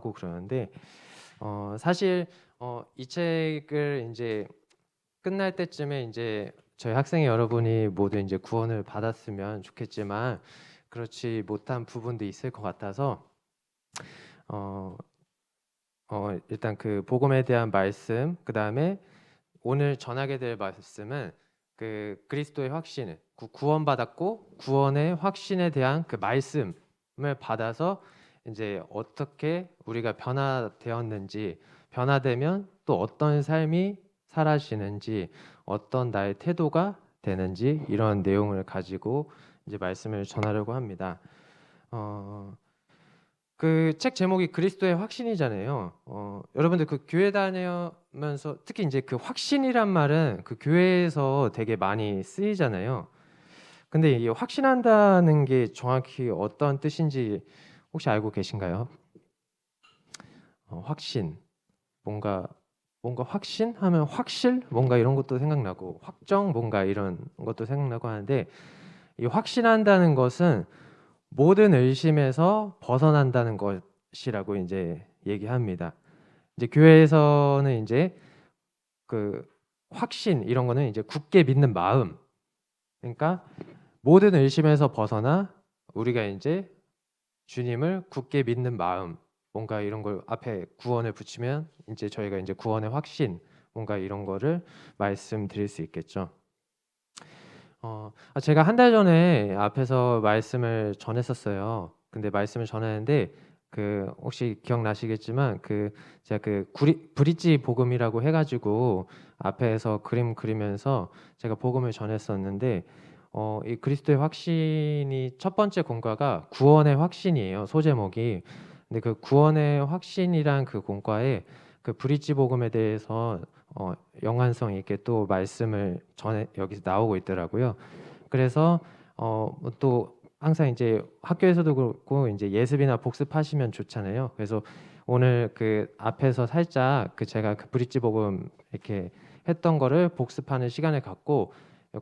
하고 그러는데 사실 이 책을 이제 끝날 때쯤에 이제 저희 학생 여러분이 모두 이제 구원을 받았으면 좋겠지만 그렇지 못한 부분도 있을 것 같아서 어, 일단 그 복음에 대한 말씀, 그 다음에 오늘 전하게 될 말씀은 그 그리스도의 확신, 구원받았고 구원의 확신에 대한 그 말씀을 받아서 이제 어떻게 우리가 변화되었는지, 변화되면 또 어떤 삶이 사라지는지, 어떤 나의 태도가 되는지 이런 내용을 가지고 이제 말씀을 전하려고 합니다. 그 책 제목이 그리스도의 확신이잖아요. 여러분들 그 교회 다니면서 특히 이제 그 확신이란 말은 그 교회에서 되게 많이 쓰이잖아요. 근데 이 확신한다는 게 정확히 어떤 뜻인지 혹시 알고 계신가요? 확신, 뭔가 확신 하면 확실 뭔가 이런 것도 생각나고 확정 뭔가 이런 것도 생각나고 하는데 이 확신한다는 것은 모든 의심에서 벗어난다는 것이라고 이제 얘기합니다. 이제 교회에서는 이제 그 확신 이런 거는 이제 굳게 믿는 마음. 그러니까 모든 의심에서 벗어나 우리가 이제 주님을 굳게 믿는 마음. 뭔가 이런 걸 앞에 구원을 붙이면 이제 저희가 이제 구원의 확신 뭔가 이런 거를 말씀드릴 수 있겠죠. 제가 한 달 전에 앞에서 말씀을 전했었어요. 근데 말씀을 전했는데 그 혹시 기억나시겠지만 그 제가 그 브릿지 복음이라고 해가지고 앞에서 그림 그리면서 제가 복음을 전했었는데 이 그리스도의 확신이 첫 번째 공과가 구원의 확신이에요. 소제목이. 근데 그 구원의 확신이란 그 공과에 그 브릿지 복음에 대해서 연관성 있게 또 말씀을 전해 여기서 나오고 있더라고요. 그래서 또 항상 이제 학교에서도 그렇고 이제 예습이나 복습하시면 좋잖아요. 그래서 오늘 그 앞에서 살짝 그 제가 그 브릿지 복음 이렇게 했던 거를 복습하는 시간을 갖고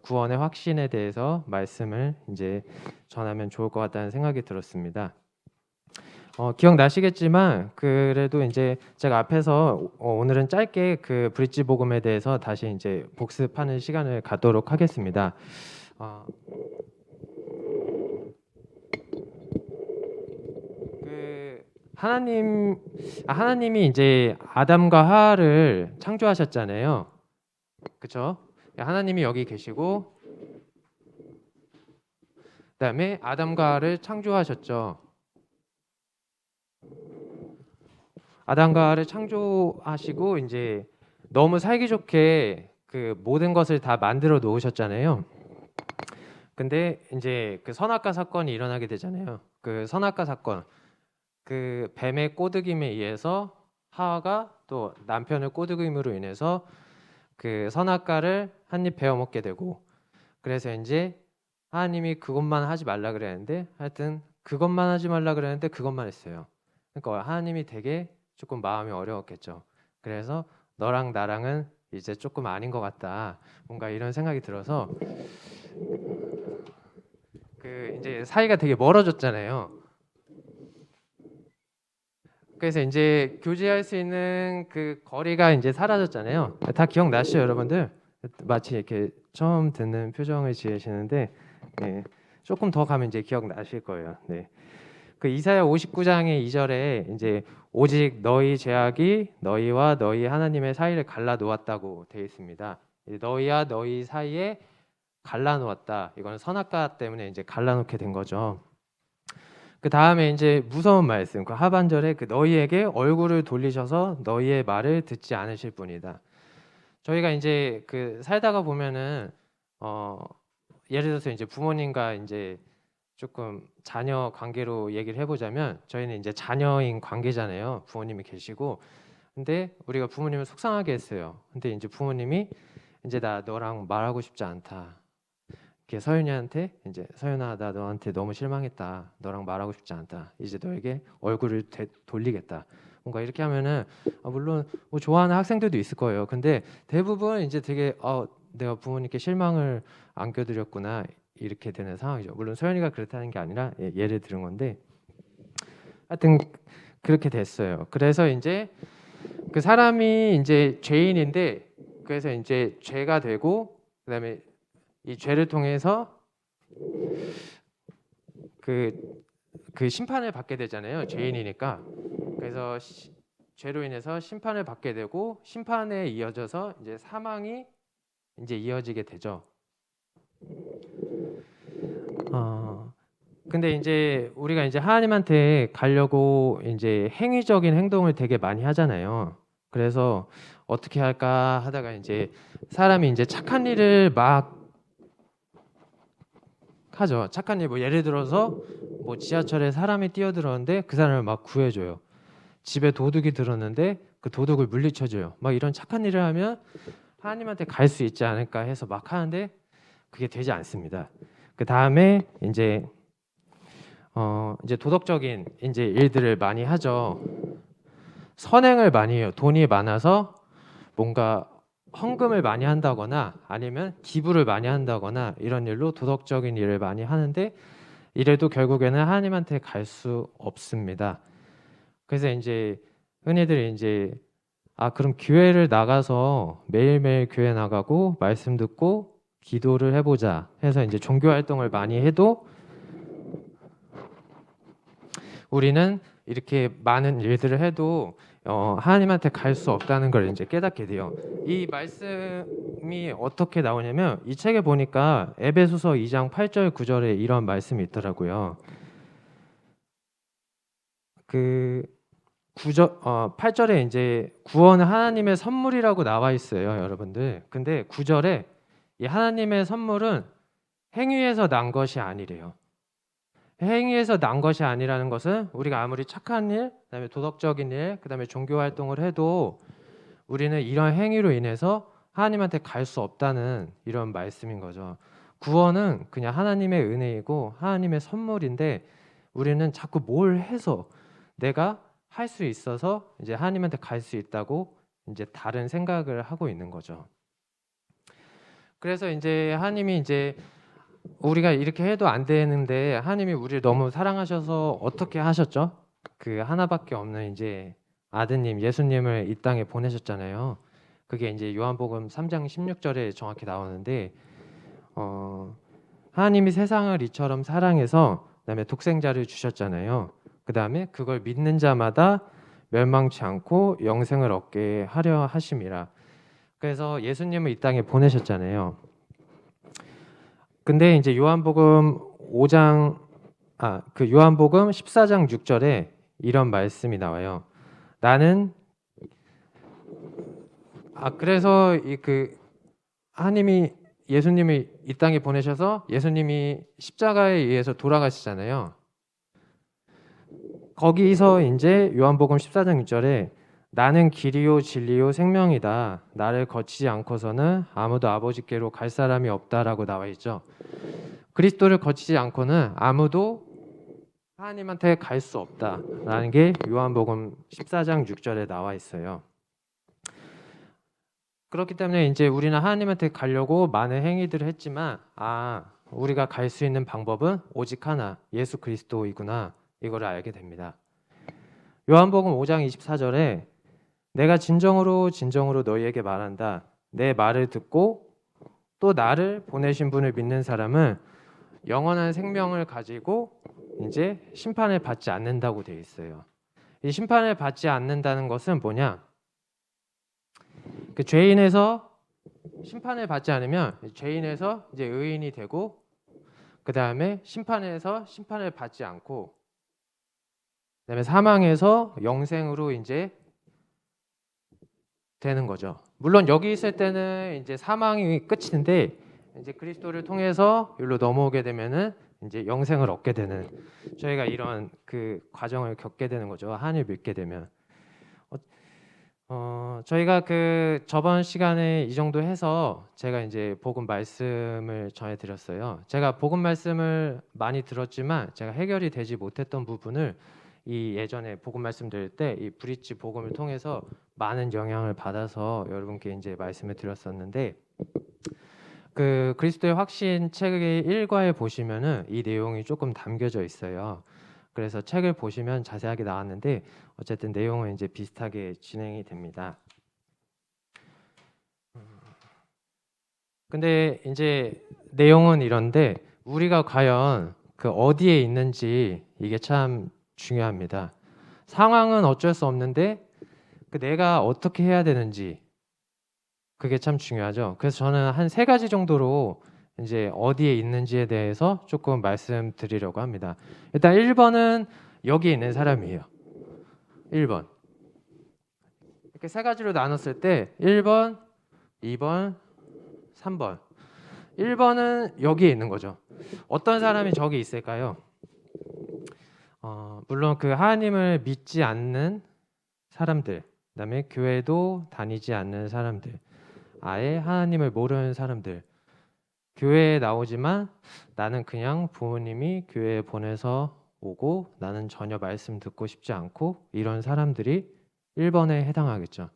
구원의 확신에 대해서 말씀을 이제 전하면 좋을 것 같다는 생각이 들었습니다. 기억나시겠지만 그래도 이제 제가 앞에서 오늘은 짧게 그 브릿지 복음에 대해서 다시 이제 복습하는 시간을 갖도록 하겠습니다. 그 하나님이 이제 아담과 하와를 창조하셨잖아요. 그렇죠? 하나님이 여기 계시고 그다음에 아담과 하와를 창조하셨죠. 아담과 하와를 창조하시고 이제 너무 살기 좋게 그 모든 것을 다 만들어 놓으셨잖아요. 근데 이제 그 선악과 사건이 일어나게 되잖아요. 그 선악과 사건, 그 뱀의 꼬드김에 의해서 하와가 또 남편의 꼬드김으로 인해서 그 선악과를 한 입 베어 먹게 되고, 그래서 이제 하나님이 그것만 하지 말라 그랬는데 하여튼 그것만 하지 말라 그랬는데 그것만 했어요. 그러니까 하나님이 되게 조금 마음이 어려웠겠죠. 그래서 너랑 나랑은 이제 조금 아닌 것 같다. 뭔가 이런 생각이 들어서 그 이제 사이가 되게 멀어졌잖아요. 그래서 이제 교제할 수 있는 그 거리가 이제 사라졌잖아요. 다 기억나시죠, 여러분들? 마치 이렇게 처음 듣는 표정을 지으시는데 네, 조금 더 가면 이제 기억나실 거예요. 네. 그 이사야 59장의 2절에 이제 오직 너희 죄악이 너희와 너희 하나님의 사이를 갈라 놓았다고 되어 있습니다. 너희와 너희 사이에 갈라 놓았다. 이거는 선악과 때문에 이제 갈라 놓게 된 거죠. 그 다음에 이제 무서운 말씀, 그 하반절에 그 너희에게 얼굴을 돌리셔서 너희의 말을 듣지 않으실 분이다. 저희가 이제 그 살다가 보면은 예를 들어서 이제 부모님과 이제 조금 자녀 관계로 얘기를 해보자면 저희는 이제 자녀인 관계잖아요. 부모님이 계시고 근데 우리가 부모님을 속상하게 했어요. 근데 이제 부모님이 이제 나 너랑 말하고 싶지 않다. 이렇게 서윤이한테 이제 서윤아 나 너한테 너무 실망했다. 너랑 말하고 싶지 않다. 이제 너에게 얼굴을 돌리겠다. 뭔가 이렇게 하면은 물론 뭐 좋아하는 학생들도 있을 거예요. 근데 대부분 이제 되게 내가 부모님께 실망을 안겨드렸구나 이렇게 되는 상황이죠. 물론 서윤이가 그렇다는 게 아니라 예를 들은 건데 하여튼 그렇게 됐어요. 그래서 이제 그 사람이 이제 죄인인데 그래서 이제 죄가 되고 그다음에 이 죄를 통해서 그 심판을 받게 되잖아요. 죄인이니까. 그래서 죄로 인해서 심판을 받게 되고 심판에 이어져서 이제 사망이 이제 이어지게 되죠. 근데 이제 우리가 이제 하나님한테 가려고 이제 행위적인 행동을 되게 많이 하잖아요. 그래서 어떻게 할까 하다가 이제 사람이 이제 착한 일을 막 하죠. 착한 일, 뭐 예를 들어서 뭐 지하철에 사람이 뛰어들었는데 그 사람을 막 구해줘요. 집에 도둑이 들었는데 그 도둑을 물리쳐줘요. 막 이런 착한 일을 하면 하나님한테 갈 수 있지 않을까 해서 막 하는데 그게 되지 않습니다. 그 다음에 이제 도덕적인 이제 일들을 많이 하죠. 선행을 많이 해요. 돈이 많아서 뭔가 헌금을 많이 한다거나 아니면 기부를 많이 한다거나 이런 일로 도덕적인 일을 많이 하는데 이래도 결국에는 하나님한테 갈 수 없습니다. 그래서 이제 흔히들 이제 그럼 교회를 나가서 매일매일 교회 나가고 말씀 듣고 기도를 해보자 해서 이제 종교 활동을 많이 해도 우리는 이렇게 많은 일들을 해도 하나님한테 갈 수 없다는 걸 이제 깨닫게 돼요. 이 말씀이 어떻게 나오냐면 이 책에 보니까 에베소서 2장 8절 9절에 이런 말씀이 있더라고요. 그 8절에 이제 구원은 하나님의 선물이라고 나와 있어요, 여러분들. 근데 9절에 이 하나님의 선물은 행위에서 난 것이 아니래요. 행위에서 난 것이 아니라는 것은 우리가 아무리 착한 일, 그다음에 도덕적인 일, 그다음에 종교 활동을 해도 우리는 이런 행위로 인해서 하나님한테 갈 수 없다는 이런 말씀인 거죠. 구원은 그냥 하나님의 은혜이고 하나님의 선물인데 우리는 자꾸 뭘 해서 내가 할 수 있어서 이제 하나님한테 갈 수 있다고 이제 다른 생각을 하고 있는 거죠. 그래서 이제 하나님이 이제 우리가 이렇게 해도 안 되는데 하나님이 우리를 너무 사랑하셔서 어떻게 하셨죠? 그 하나밖에 없는 이제 아드님 예수님을 이 땅에 보내셨잖아요. 그게 이제 요한복음 3장 16절에 정확히 나오는데 하나님이 세상을 이처럼 사랑해서 그다음에 독생자를 주셨잖아요. 그다음에 그걸 믿는 자마다 멸망치 않고 영생을 얻게 하려 하심이라. 그래서 예수님을 이 땅에 보내셨잖아요. 근데 이제 요한복음 5장 그 요한복음 14장 6절에 이런 말씀이 나와요. 나는 그래서 그 하나님이 예수님이 이 땅에 보내셔서 예수님이 십자가에 의해서 돌아가시잖아요. 거기서 이제 요한복음 14장 6절에 나는 길이요 진리요 생명이다. 나를 거치지 않고서는 아무도 아버지께로 갈 사람이 없다라고 나와 있죠. 그리스도를 거치지 않고는 아무도 하나님한테 갈 수 없다라는 게 요한복음 14장 6절에 나와 있어요. 그렇기 때문에 이제 우리는 하나님한테 가려고 많은 행위들을 했지만 우리가 갈 수 있는 방법은 오직 하나, 예수 그리스도이구나. 이거를 알게 됩니다. 요한복음 5장 24절에 내가 진정으로 너희에게 말한다. 내 말을 듣고 또 나를 보내신 분을 믿는 사람은 영원한 생명을 가지고 이제 심판을 받지 않는다고 되어 있어요. 이 심판을 받지 않는다는 것은 뭐냐? 그 죄인에서 심판을 받지 않으면 죄인에서 이제 의인이 되고 그 다음에 심판에서 심판을 받지 않고 그다음에 사망에서 영생으로 이제 되는 거죠. 물론 여기 있을 때는 이제 사망이 끝인데 이제 그리스도를 통해서 여기로 넘어오게 되면은 이제 영생을 얻게 되는 저희가 이런 그 과정을 겪게 되는 거죠. 하나님을 믿게 되면 저희가 그 저번 시간에 이 정도 해서 제가 이제 복음 말씀을 전해드렸어요. 제가 복음 말씀을 많이 들었지만 제가 해결이 되지 못했던 부분을 이 예전에 복음 말씀 드릴 때 이 브릿지 복음을 통해서 많은 영향을 받아서 여러분께 이제 말씀을 드렸었는데 그 그리스도의 확신 책의 1과에 보시면은 이 내용이 조금 담겨져 있어요. 그래서 책을 보시면 자세하게 나왔는데 어쨌든 내용은 이제 비슷하게 진행이 됩니다. 근데 이제 내용은 이런데 우리가 과연 그 어디에 있는지 이게 참 중요합니다. 상황은 어쩔 수 없는데 그 내가 어떻게 해야 되는지 그게 참 중요하죠. 그래서 저는 한 세 가지 정도로 이제 어디에 있는지에 대해서 조금 말씀드리려고 합니다. 일단 1번은 여기 있는 사람이에요. 1번. 이렇게 세 가지로 나눴을 때 1번, 2번, 3번. 1번은 여기에 있는 거죠. 어떤 사람이 저기 있을까요? 물론 그 하나님을 믿지 않는 사람들, 그다음에 교회도 다니지 않는 사람들, 아예 하나님을 모르는 사람들, 교회에 나오지만 나는 그냥 부모님이 교회에 보내서 오고 나는 전혀 말씀 듣고 싶지 않고 이런 사람들이 1번에 해당하겠죠.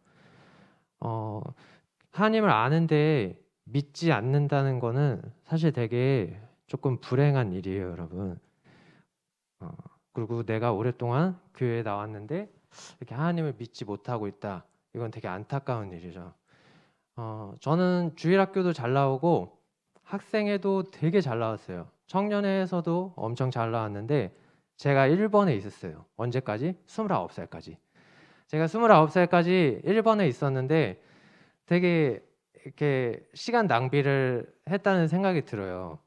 하나님을 아는데 믿지 않는다는 거는 사실 되게 조금 불행한 일이에요, 여러분. 그리고 내가 오랫동안 교회에 나왔는데 이렇게 하나님을 믿지 못하고 있다. 이건 되게 안타까운 일이죠. 저는 주일학교도 잘 나오고 학생회도 되게 잘 나왔어요. 청년회에서도 엄청 잘 나왔는데 제가 1번에 있었어요. 언제까지? 29살까지. 제가 29살까지 1번에 있었는데 되게 이렇게 시간 낭비를 했다는 생각이 들어요.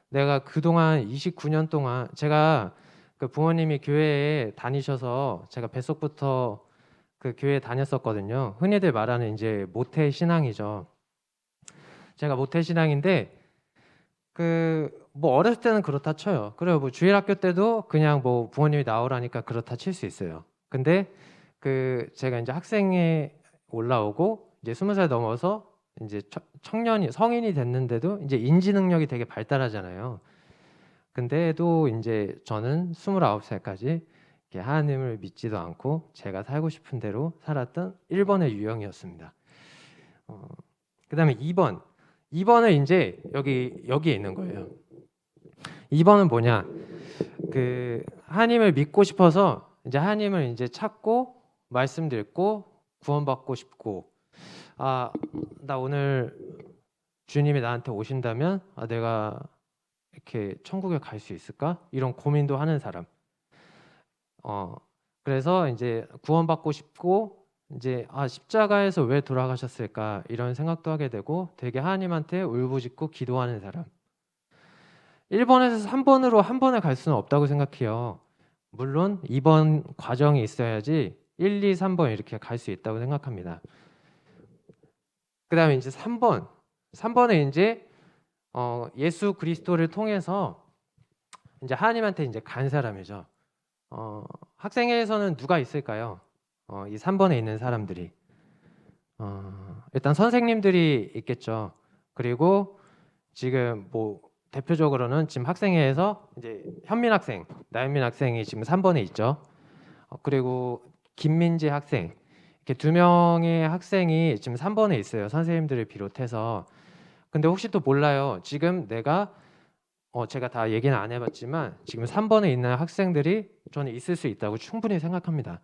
내가 그동안 29년 동안 제가 그 부모님이 교회에 다니셔서 제가 뱃속부터 그 교회에 다녔었거든요. 흔히들 말하는 이제 모태 신앙이죠. 제가 모태 신앙인데 그 뭐 어렸을 때는 그렇다 쳐요. 그래요. 뭐 주일학교 때도 그냥 뭐 부모님이 나오라니까 그렇다 칠 수 있어요. 근데 그 제가 이제 학생에 올라오고 이제 20살 넘어서 이제 청년이 성인이 됐는데도 이제 인지 능력이 되게 발달하잖아요. 근데도 이제 저는 29살까지 하나님을 믿지도 않고 제가 살고 싶은 대로 살았던 1번의 유형이었습니다. 그다음에 2번. 2번은 이제 여기에 있는 거예요. 2번은 뭐냐? 그 하나님을 믿고 싶어서 이제 하나님을 이제 찾고 말씀 듣고 구원받고 싶고 나 오늘 주님이 나한테 오신다면 내가 이렇게 천국에 갈 수 있을까? 이런 고민도 하는 사람. 그래서 이제 구원받고 싶고 이제 십자가에서 왜 돌아가셨을까? 이런 생각도 하게 되고 되게 하나님한테 울부짖고 기도하는 사람. 1번에서 3번으로 한 번에 갈 수는 없다고 생각해요. 물론 2번 과정이 있어야지 1, 2, 3번 이렇게 갈 수 있다고 생각합니다. 그다음에 이제 3번. 3번에 이제 예수 그리스도를 통해서 이제 하나님한테 이제 간 사람이죠. 학생회에서는 누가 있을까요? 이 3번에 있는 사람들이 일단 선생님들이 있겠죠. 그리고 지금 뭐 대표적으로는 지금 학생회에서 이제 현민 학생, 나현민 학생이 지금 3번에 있죠. 그리고 김민지 학생 이렇게 두 명의 학생이 지금 3번에 있어요. 선생님들을 비롯해서. 근데 혹시 또 몰라요. 지금 내가 제가 다 얘기는 안 해봤지만 지금 3번에 있는 학생들이 저는 있을 수 있다고 충분히 생각합니다.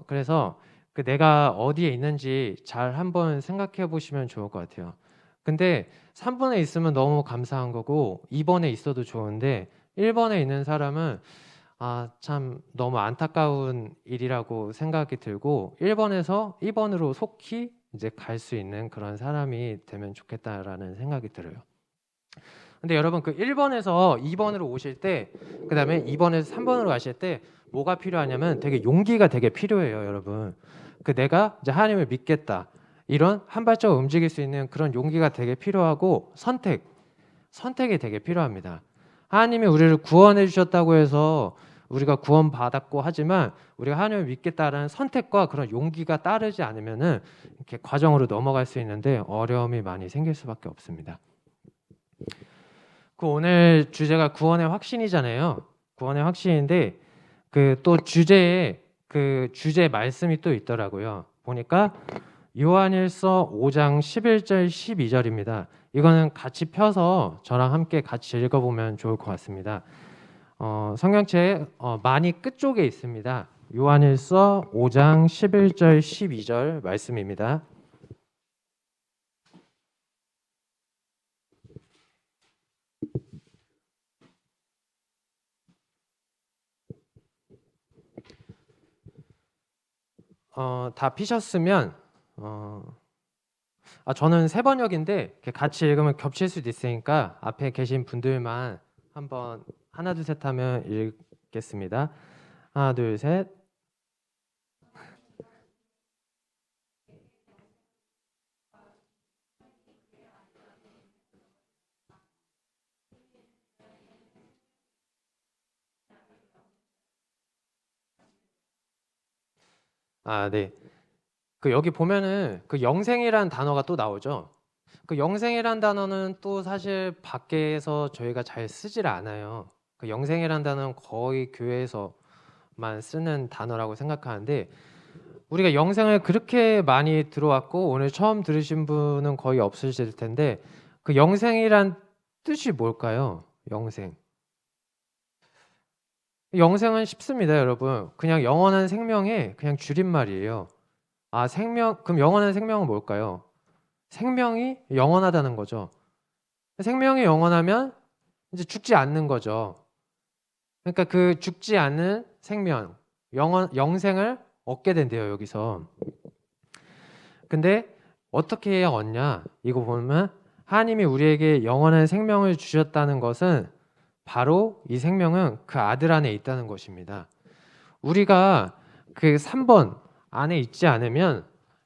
그래서 그 내가 어디에 있는지 잘 한번 생각해 보시면 좋을 것 같아요. 근데 3번에 있으면 너무 감사한 거고 2번에 있어도 좋은데 1번에 있는 사람은 참 너무 안타까운 일이라고 생각이 들고 1번에서 2번으로 속히 이제 갈 수 있는 그런 사람이 되면 좋겠다라는 생각이 들어요. 근데 여러분 그 1번에서 2번으로 오실 때 그다음에 2번에서 3번으로 가실 때 뭐가 필요하냐면 되게 용기가 되게 필요해요, 여러분. 그 내가 이제 하나님을 믿겠다. 이런 한 발짝 움직일 수 있는 그런 용기가 되게 필요하고 선택이 되게 필요합니다. 하나님이 우리를 구원해 주셨다고 해서 우리가 구원받았고 하지만 우리가 하나님을 믿겠다라는 선택과 그런 용기가 따르지 않으면은 이렇게 과정으로 넘어갈 수 있는데 어려움이 많이 생길 수밖에 없습니다. 그 오늘 주제가 구원의 확신이잖아요. 구원의 확신인데 그 또 주제에 그 주제 말씀이 또 있더라고요. 보니까 요한일서 5장 11절 12절입니다. 이거는 같이 펴서 저랑 함께 같이 읽어보면 좋을 것 같습니다. 성경책 많이 끝쪽에 있습니다. 요한일서 5장 11절 12절 말씀입니다. 다 피셨으면 저는 세 번역인데 이렇게 같이 읽으면 겹칠 수도 있으니까 앞에 계신 분들만 한번 하나 둘 셋 하면 읽겠습니다. 하나 둘 셋. 네. 그 여기 보면은 그 영생이란 단어가 또 나오죠. 그 영생이란 단어는 또 사실 밖에서 저희가 잘 쓰질 않아요. 그 영생이란 단어는 거의 교회에서만 쓰는 단어라고 생각하는데 우리가 영생을 그렇게 많이 들어왔고 오늘 처음 들으신 분은 거의 없으실 텐데 그 영생이란 뜻이 뭘까요? 영생. 영생은 쉽습니다, 여러분. 그냥 영원한 생명의 그냥 줄임말이에요. 생명, 그럼 영원한 생명은 뭘까요? 생명이 영원하다는 거죠. 생명이 영원하면 이제 죽지 않는 거죠. 그러니까 그 죽지 않는 생명, 영생을 얻게 된대요, 여기서. 근데 어떻게 해야 얻냐? 이거 보면 하나님이 우리에게 영원한 생명을 주셨다는 것은 바로 이 생명은 그 아들 안에 있다는 것입니다. 우리가 그 3번 안에 있지 않으면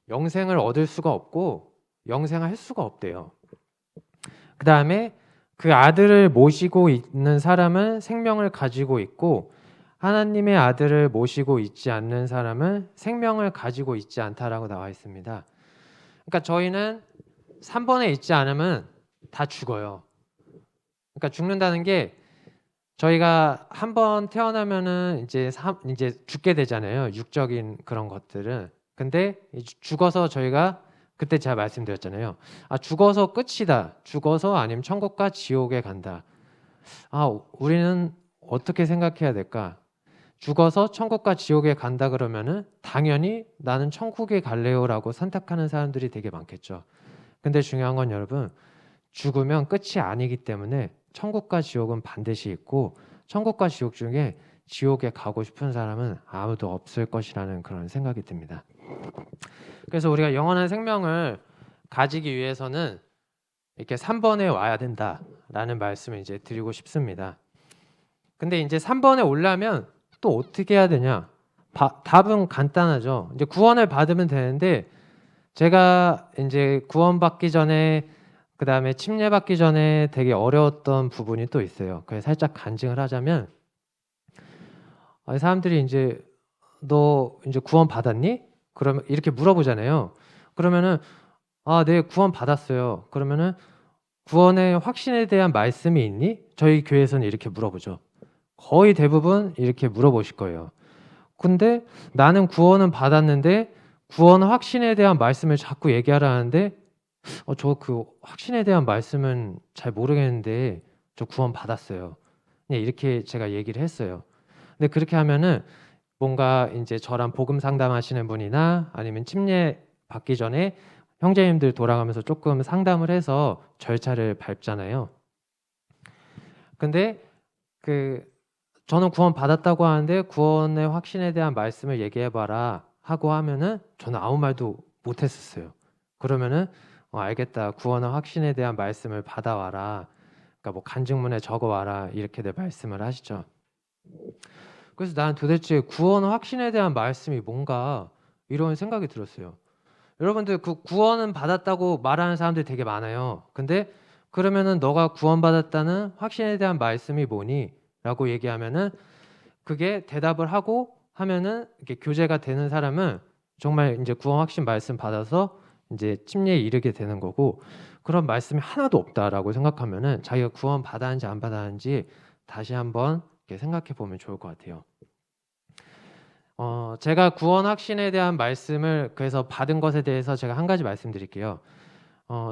영생을 얻을 수가 없고 영생할 수가 없대요. 그 다음에 그 아들을 모시고 있는 사람은 생명을 가지고 있고 하나님의 아들을 모시고 있지 않는 사람은 생명을 가지고 있지 않다라고 나와 있습니다. 그러니까 저희는 3번에 있지 않으면 다 죽어요. 그러니까 죽는다는 게 저희가 한번 태어나면은 이제 죽게 되잖아요. 육적인 그런 것들은. 근데 죽어서 저희가 그때 제가 말씀드렸잖아요. 죽어서 끝이다. 죽어서 아니면 천국과 지옥에 간다. 우리는 어떻게 생각해야 될까? 죽어서 천국과 지옥에 간다 그러면은 당연히 나는 천국에 갈래요라고 선택하는 사람들이 되게 많겠죠. 근데 중요한 건 여러분, 죽으면 끝이 아니기 때문에 천국과 지옥은 반드시 있고 천국과 지옥 중에 지옥에 가고 싶은 사람은 아무도 없을 것이라는 그런 생각이 듭니다. 그래서 우리가 영원한 생명을 가지기 위해서는 이렇게 3번에 와야 된다라는 말씀을 이제 드리고 싶습니다. 근데 이제 3번에 오려면 또 어떻게 해야 되냐? 답은 간단하죠. 이제 구원을 받으면 되는데 제가 이제 구원받기 전에 그 다음에 침례받기 전에 되게 어려웠던 부분이 또 있어요. 그래서 살짝 간증을 하자면 사람들이 이제 너 이제 구원 받았니? 그러면 이렇게 물어보잖아요. 그러면은 네, 구원 받았어요. 그러면은 구원의 확신에 대한 말씀이 있니? 저희 교회에서는 이렇게 물어보죠. 거의 대부분 이렇게 물어보실 거예요. 근데 나는 구원은 받았는데 구원 확신에 대한 말씀을 자꾸 얘기하라는데 저 그 확신에 대한 말씀은 잘 모르겠는데 저 구원 받았어요. 그냥 이렇게 제가 얘기를 했어요. 근데 그렇게 하면은 뭔가 이제 저랑 복음 상담하시는 분이나 아니면 침례 받기 전에 형제님들 돌아가면서 조금 상담을 해서 절차를 밟잖아요. 근데 저는 구원 받았다고 하는데 구원의 확신에 대한 말씀을 얘기해봐라 하고 하면은 저는 아무 말도 못했었어요. 그러면은 알겠다. 구원의 확신에 대한 말씀을 받아와라. 그러니까 뭐 간증문에 적어와라 이렇게들 말씀을 하시죠. 그래서 나는 도대체 구원 확신에 대한 말씀이 뭔가 이런 생각이 들었어요. 여러분들 그 구원은 받았다고 말하는 사람들이 되게 많아요. 근데 그러면은 너가 구원받았다는 확신에 대한 말씀이 뭐니? 라고 얘기하면은 그게 대답을 하고 하면은 이렇게 교제가 되는 사람은 정말 이제 구원 확신 말씀 받아서 이제 침례에 이르게 되는 거고 그런 말씀이 하나도 없다라고 생각하면은 자기가 구원 받았는지 안 받았는지 다시 한번 이렇게 생각해 보면 좋을 것 같아요. 제가 구원 확신에 대한 말씀을 그래서 받은 것에 대해서 제가 한 가지 말씀드릴게요.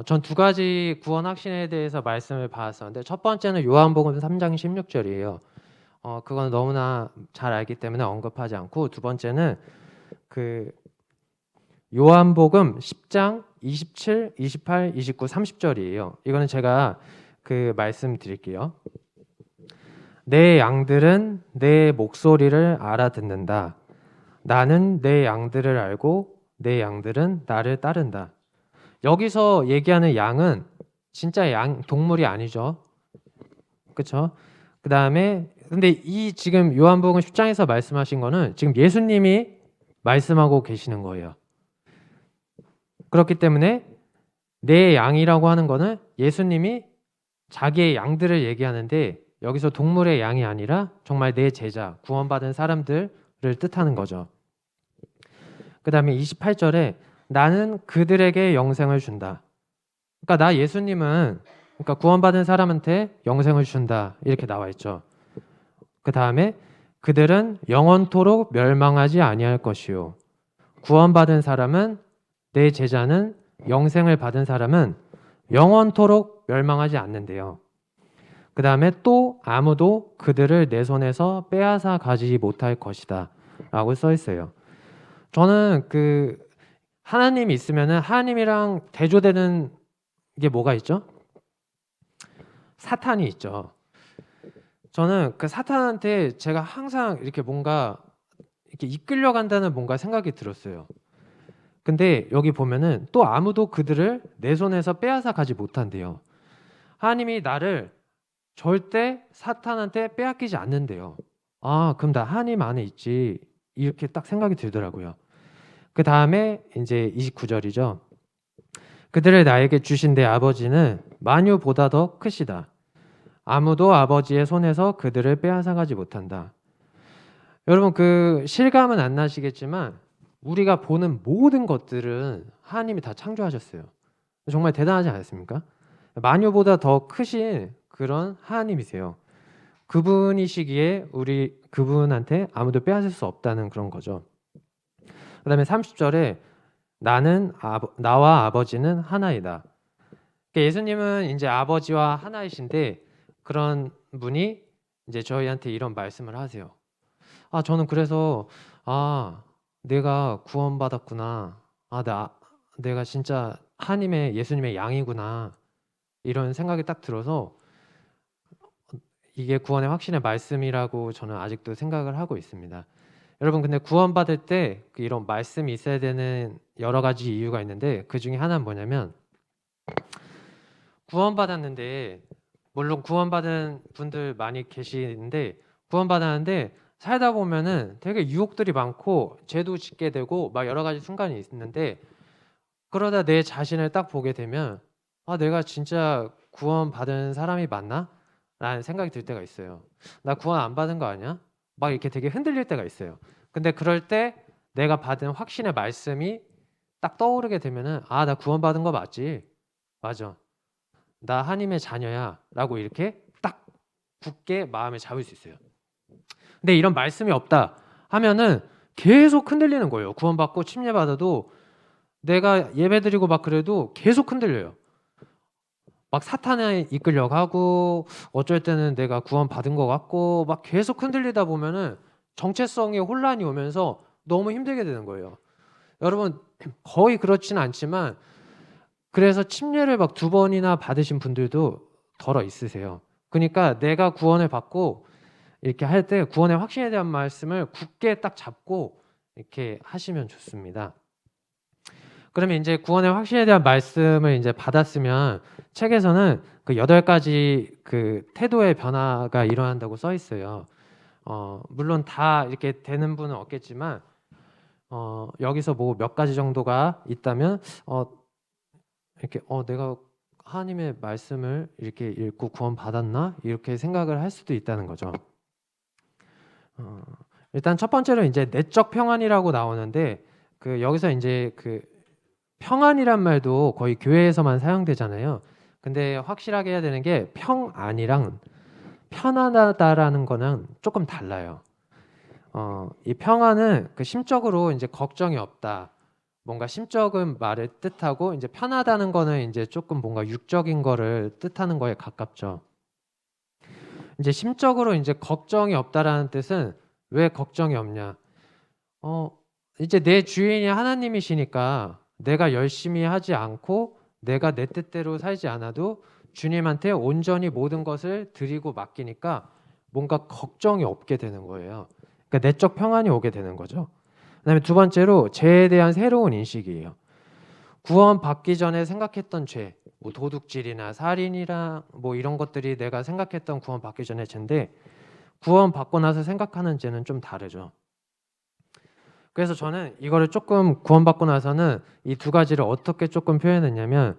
전 두 가지 구원 확신에 대해서 말씀을 받았었는데 첫 번째는 요한복음 3장 16절이에요. 그건 너무나 잘 알기 때문에 언급하지 않고, 두 번째는 그 요한복음 10장 27, 28, 29, 30절이에요. 이거는 제가 그 말씀드릴게요. 내 양들은 내 목소리를 알아듣는다. 나는 내 양들을 알고 내 양들은 나를 따른다. 여기서 얘기하는 양은 진짜 양 동물이 아니죠. 그렇죠? 그다음에 근데 이 지금 요한복음 10장에서 말씀하신 거는 지금 예수님이 말씀하고 계시는 거예요. 그렇기 때문에 내 양이라고 하는 거는 예수님이 자기의 양들을 얘기하는데 여기서 동물의 양이 아니라 정말 내 제자, 구원받은 사람들을 뜻하는 거죠. 그다음에 28절에 나는 그들에게 영생을 준다. 그러니까 나 예수님은 그러니까 구원받은 사람한테 영생을 준다. 이렇게 나와 있죠. 그다음에 그들은 영원토록 멸망하지 아니할 것이요. 구원받은 사람은 내 제자는 영생을 받은 사람은 영원토록 멸망하지 않는데요. 그 다음에 또 아무도 그들을 내 손에서 빼앗아 가지 못할 것이다 라고 써 있어요. 저는 그 하나님이 있으면은 하나님이랑 대조되는 게 뭐가 있죠? 사탄이 있죠. 저는 그 사탄한테 제가 항상 이렇게 뭔가 이렇게 이끌려간다는 뭔가 생각이 들었어요. 근데 여기 보면은 또 아무도 그들을 내 손에서 빼앗아 가지 못한대요. 하나님이 나를 절대 사탄한테 빼앗기지 않는데요. 아, 그럼 나 하나님 안에 있지. 이렇게 딱 생각이 들더라고요. 그 다음에 이제 29절이죠. 그들을 나에게 주신 내 아버지는 만유보다 더 크시다. 아무도 아버지의 손에서 그들을 빼앗아가지 못한다. 여러분 그 실감은 안 나시겠지만 우리가 보는 모든 것들은 하나님이 다 창조하셨어요. 정말 대단하지 않습니까? 만유보다 더 크신 그런 하나님이세요. 그분이시기에 우리 그분한테 아무도 빼앗을 수 없다는 그런 거죠. 그 다음에 30절에 나와 아버지는 하나이다. 그러니까 예수님은 이제 아버지와 하나이신데 그런 분이 이제 저희한테 이런 말씀을 하세요. 아, 저는 그래서 내가 구원받았구나. 내가 진짜 하나님의 예수님의 양이구나. 이런 생각이 딱 들어서 이게 구원의 확신의 말씀이라고 저는 아직도 생각을 하고 있습니다. 여러분 근데 구원받을 때 이런 말씀이 있어야 되는 여러 가지 이유가 있는데 그 중에 하나는 뭐냐면 구원받았는데 물론 구원받은 분들 많이 계시는데 구원받았는데 살다 보면은 되게 유혹들이 많고 죄도 짓게 되고 막 여러 가지 순간이 있는데 그러다 내 자신을 딱 보게 되면 내가 진짜 구원받은 사람이 맞나? 라는 생각이 들 때가 있어요. 나 구원 안 받은 거 아니야? 막 이렇게 되게 흔들릴 때가 있어요. 근데 그럴 때 내가 받은 확신의 말씀이 딱 떠오르게 되면은 나 구원받은 거 맞지? 맞아. 나 하나님의 자녀야 라고 이렇게 딱 굳게 마음에 잡을 수 있어요. 근데 이런 말씀이 없다 하면은 계속 흔들리는 거예요. 구원받고 침례받아도 내가 예배드리고 막 그래도 계속 흔들려요. 막 사탄에 이끌려가고 어쩔 때는 내가 구원받은 것 같고 막 계속 흔들리다 보면은 정체성에 혼란이 오면서 너무 힘들게 되는 거예요. 여러분 거의 그렇지는 않지만 그래서 침례를 막 2번이나 받으신 분들도 덜어 있으세요. 그러니까 내가 구원을 받고 이렇게 할 때 구원의 확신에 대한 말씀을 굳게 딱 잡고 이렇게 하시면 좋습니다. 그러면 이제 구원의 확신에 대한 말씀을 이제 받았으면 책에서는 그 8가지 그 태도의 변화가 일어난다고 써 있어요. 물론 다 이렇게 되는 분은 없겠지만 여기서 뭐 몇 가지 정도가 있다면 이렇게 내가 하나님의 말씀을 이렇게 읽고 구원 받았나 이렇게 생각을 할 수도 있다는 거죠. 일단 첫 번째로 이제 내적 평안이라고 나오는데 그 여기서 이제 그 평안이란 말도 거의 교회에서만 사용되잖아요. 근데 확실하게 해야 되는 게 평안이랑 편안하다라는 거는 조금 달라요. 이 평안은 그 심적으로 이제 걱정이 없다. 뭔가 심적인 말을 뜻하고 이제 편하다는 거는 이제 조금 뭔가 육적인 거를 뜻하는 거에 가깝죠. 이제 심적으로 이제 걱정이 없다라는 뜻은 왜 걱정이 없냐? 이제 내 주인이 하나님이시니까 내가 열심히 하지 않고 내가 내 뜻대로 살지 않아도 주님한테 온전히 모든 것을 드리고 맡기니까 뭔가 걱정이 없게 되는 거예요. 그러니까 내적 평안이 오게 되는 거죠. 그다음에 두 번째로 죄에 대한 새로운 인식이에요. 구원 받기 전에 생각했던 죄, 뭐 도둑질이나 살인이나 뭐 이런 것들이 내가 생각했던 구원 받기 전의 죄인데 구원 받고 나서 생각하는 죄는 좀 다르죠. 그래서 저는 이거를 조금 구원받고 나서는 이 두 가지를 어떻게 조금 표현했냐면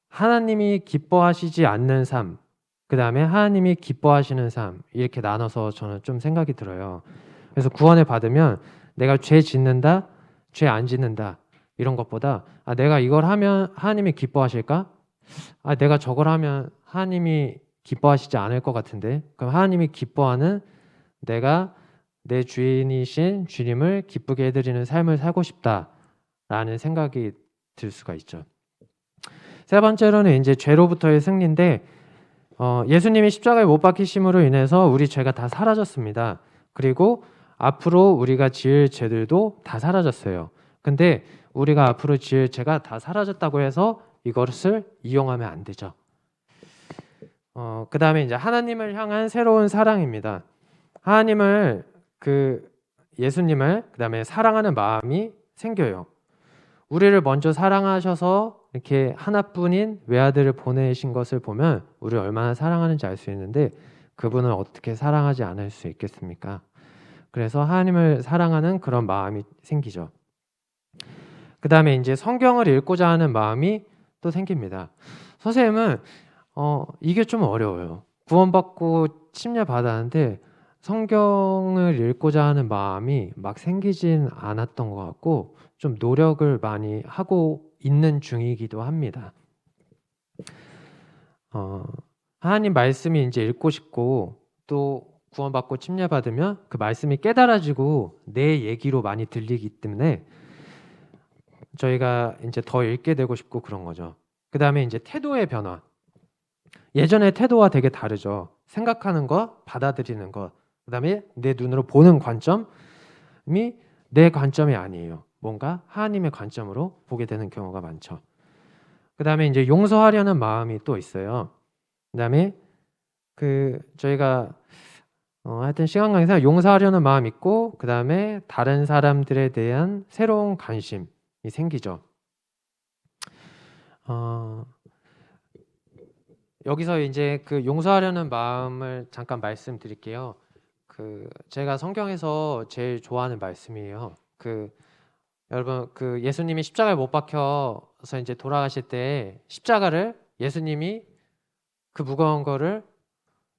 하나님이 기뻐하시지 않는 삶, 그 다음에 하나님이 기뻐하시는 삶 이렇게 나눠서 저는 좀 생각이 들어요. 그래서 구원을 받으면 내가 죄 짓는다, 죄 안 짓는다 이런 것보다 내가 이걸 하면 하나님이 기뻐하실까? 내가 저걸 하면 하나님이 기뻐하시지 않을 것 같은데 그럼 하나님이 기뻐하는 내가 내 주인이신 주님을 기쁘게 해드리는 삶을 살고 싶다라는 생각이 들 수가 있죠. 세 번째로는 이제 죄로부터의 승리인데 예수님이 십자가에 못 박히심으로 인해서 우리 죄가 다 사라졌습니다. 그리고 앞으로 우리가 지을 죄들도 다 사라졌어요. 근데 우리가 앞으로 지을 죄가 다 사라졌다고 해서 이것을 이용하면 안 되죠. 그 다음에 이제 하나님을 향한 새로운 사랑입니다. 하나님을 예수님을 그 다음에 사랑하는 마음이 생겨요. 우리를 먼저 사랑하셔서 이렇게 하나뿐인 외아들을 보내신 것을 보면 우리를 얼마나 사랑하는지 알 수 있는데 그분을 어떻게 사랑하지 않을 수 있겠습니까? 그래서 하나님을 사랑하는 그런 마음이 생기죠. 그 다음에 이제 성경을 읽고자 하는 마음이 또 생깁니다. 선생님은 이게 좀 어려워요. 구원받고 침례받았는데 성경을 읽고자 하는 마음이 막 생기진 않았던 것 같고 좀 노력을 많이 하고 있는 중이기도 합니다. 하나님 말씀이 이제 읽고 싶고 또 구원받고 침례받으면 그 말씀이 깨달아지고 내 얘기로 많이 들리기 때문에 저희가 이제 더 읽게 되고 싶고 그런 거죠. 그 다음에 이제 태도의 변화. 예전의 태도와 되게 다르죠. 생각하는 것, 받아들이는 것. 그 다음에 내 눈으로 보는 관점이 내 관점이 아니에요. 뭔가 하나님의 관점으로 보게 되는 경우가 많죠. 그 다음에 이제 용서하려는 마음이 또 있어요. 그 다음에 저희가 하여튼 시간 강의상 용서하려는 마음이 있고 그 다음에 다른 사람들에 대한 새로운 관심이 생기죠. 여기서 이제 용서하려는 마음을 잠깐 말씀드릴게요. 제가 성경에서 제일 좋아하는 말씀이에요. 여러분 예수님이 십자가에 못 박혀서 이제 돌아가실 때 십자가를 예수님이 그 무거운 거를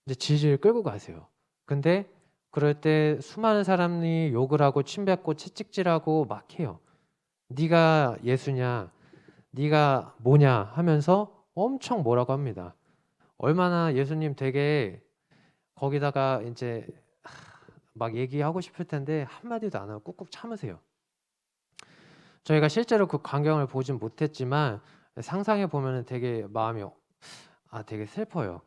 이제 질질 끌고 가세요. 근데 그럴 때 수많은 사람이 욕을 하고 침뱉고 채찍질하고 막 해요. 네가 예수냐, 네가 뭐냐 하면서 엄청 뭐라고 합니다. 얼마나 예수님 되게 거기다가 이제 막 얘기하고 싶을 텐데 한마디도 안 하고 꾹꾹 참으세요. 저희가 실제로 그 광경을 보진 못했지만 상상해 보면 되게 마음이 되게 슬퍼요.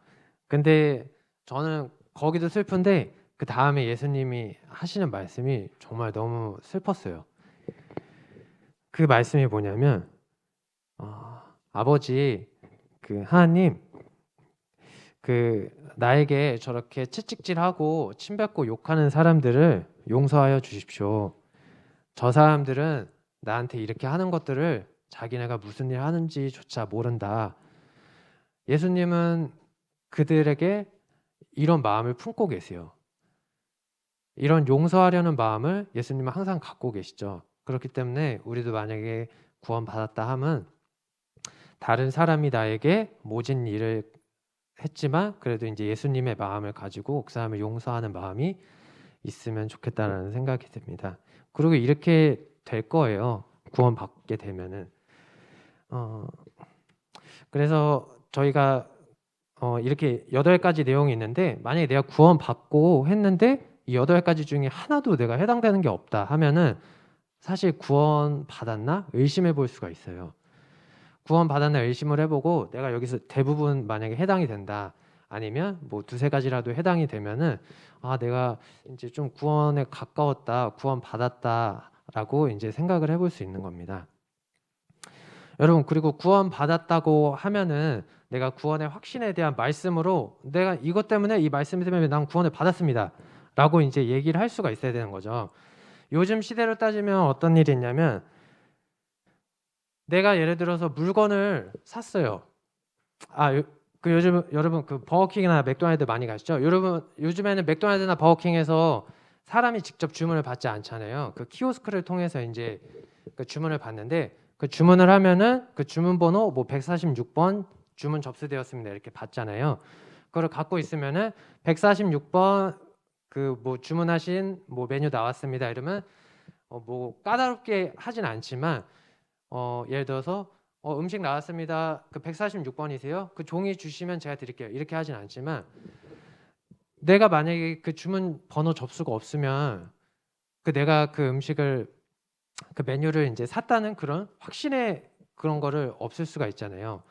근데 저는 거기도 슬픈데 그 다음에 예수님이 하시는 말씀이 정말 너무 슬펐어요. 그 말씀이 뭐냐면 아버지 하나님 나에게 저렇게 채찍질하고 침뱉고 욕하는 사람들을 용서하여 주십시오. 저 사람들은 나한테 이렇게 하는 것들을 자기네가 무슨 일 하는지조차 모른다. 예수님은 그들에게 이런 마음을 품고 계세요. 이런 용서하려는 마음을 예수님은 항상 갖고 계시죠. 그렇기 때문에 우리도 만약에 구원받았다 하면 다른 사람이 나에게 모진 일을 했지만 그래도 이제 예수님의 마음을 가지고 그 사람을 용서하는 마음이 있으면 좋겠다라는 생각이 듭니다. 그리고 이렇게 될 거예요. 구원받게 되면은. 그래서 저희가 이렇게 8가지 내용이 있는데 만약에 내가 구원받고 했는데 이 8가지 중에 하나도 내가 해당되는 게 없다 하면은 사실 구원받았나 의심해 볼 수가 있어요. 구원받았나 의심을 해보고 내가 여기서 대부분 만약에 해당이 된다. 아니면 뭐 두세 가지라도 해당이 되면은 아 내가 이제 좀 구원에 가까웠다, 구원 받았다라고 이제 생각을 해볼 수 있는 겁니다. 여러분 그리고 구원 받았다고 하면은 내가 구원의 확신에 대한 말씀으로 내가 이것 때문에 이 말씀 때문에 난 구원을 받았습니다 라고 이제 얘기를 할 수가 있어야 되는 거죠. 요즘 시대로 따지면 어떤 일이 있냐면 내가 예를 들어서 물건을 샀어요. 그 요즘 여러분 그 버거킹이나 맥도날드 많이 가시죠? 여러분 요즘에는 맥도날드나 버거킹에서 사람이 직접 주문을 받지 않잖아요. 그 키오스크를 통해서 이제 그 주문을 받는데 그 주문을 하면은 그 주문 번호 뭐 146번 주문 접수되었습니다 이렇게 받잖아요. 그걸 갖고 있으면은 146번 그 뭐 주문하신 뭐 메뉴 나왔습니다 이러면 뭐 까다롭게 하진 않지만 예를 들어서 음식 나왔습니다. 그 146번이세요? 그 종이 주시면 제가 드릴게요. 이렇게 하진 않지만 내가 만약에 그 주문 번호 접수가 없으면 그 내가 그 음식을 그 메뉴를 이제 샀다는 그런 확신의 그런 거를 없을 수가 있잖아요.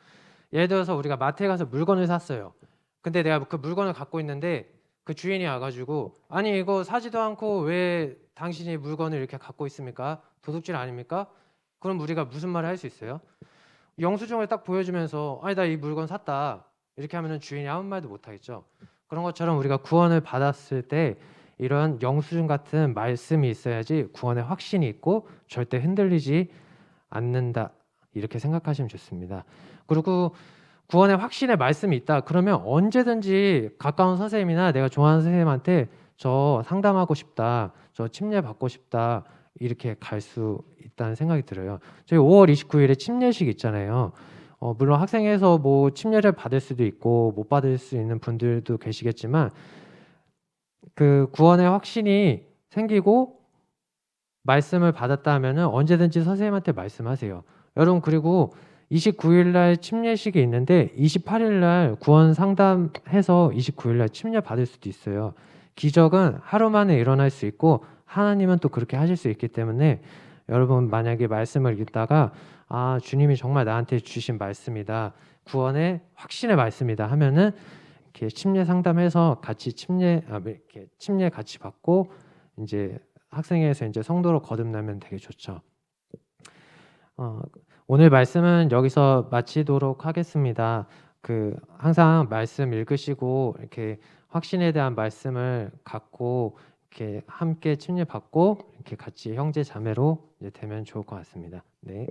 예를 들어서 우리가 마트에 가서 물건을 샀어요. 근데 내가 그 물건을 갖고 있는데 그 주인이 와가지고 아니 이거 사지도 않고 왜 당신이 물건을 이렇게 갖고 있습니까? 도둑질 아닙니까? 그럼 우리가 무슨 말을 할 수 있어요? 영수증을 딱 보여주면서 아니 나 이 물건 샀다 이렇게 하면은 주인이 아무 말도 못 하겠죠. 그런 것처럼 우리가 구원을 받았을 때 이런 영수증 같은 말씀이 있어야지 구원의 확신이 있고 절대 흔들리지 않는다 이렇게 생각하시면 좋습니다. 그리고 구원의 확신의 말씀이 있다 그러면 언제든지 가까운 선생님이나 내가 좋아하는 선생님한테 저 상담하고 싶다, 저 침례 받고 싶다 이렇게 갈 수 있다는 생각이 들어요. 저희 5월 29일에 침례식 있잖아요. 물론 학생회에서 뭐 침례를 받을 수도 있고 못 받을 수 있는 분들도 계시겠지만 그 구원의 확신이 생기고 말씀을 받았다 하면은 언제든지 선생님한테 말씀하세요. 여러분 그리고 29일 날 침례식이 있는데 28일 날 구원 상담해서 29일 날 침례 받을 수도 있어요. 기적은 하루 만에 일어날 수 있고 하나님은 또 그렇게 하실 수 있기 때문에 여러분 만약에 말씀을 읽다가 아 주님이 정말 나한테 주신 말씀이다. 구원의 확신의 말씀이다 하면은 이렇게 침례 상담해서 같이 이렇게 침례 같이 받고 이제 학생회에서 이제 성도로 거듭나면 되게 좋죠. 오늘 말씀은 여기서 마치도록 하겠습니다. 그 항상 말씀 읽으시고 이렇게 확신에 대한 말씀을 갖고 이렇게 함께 침례 받고 이렇게 같이 형제 자매로 이제 되면 좋을 것 같습니다. 네.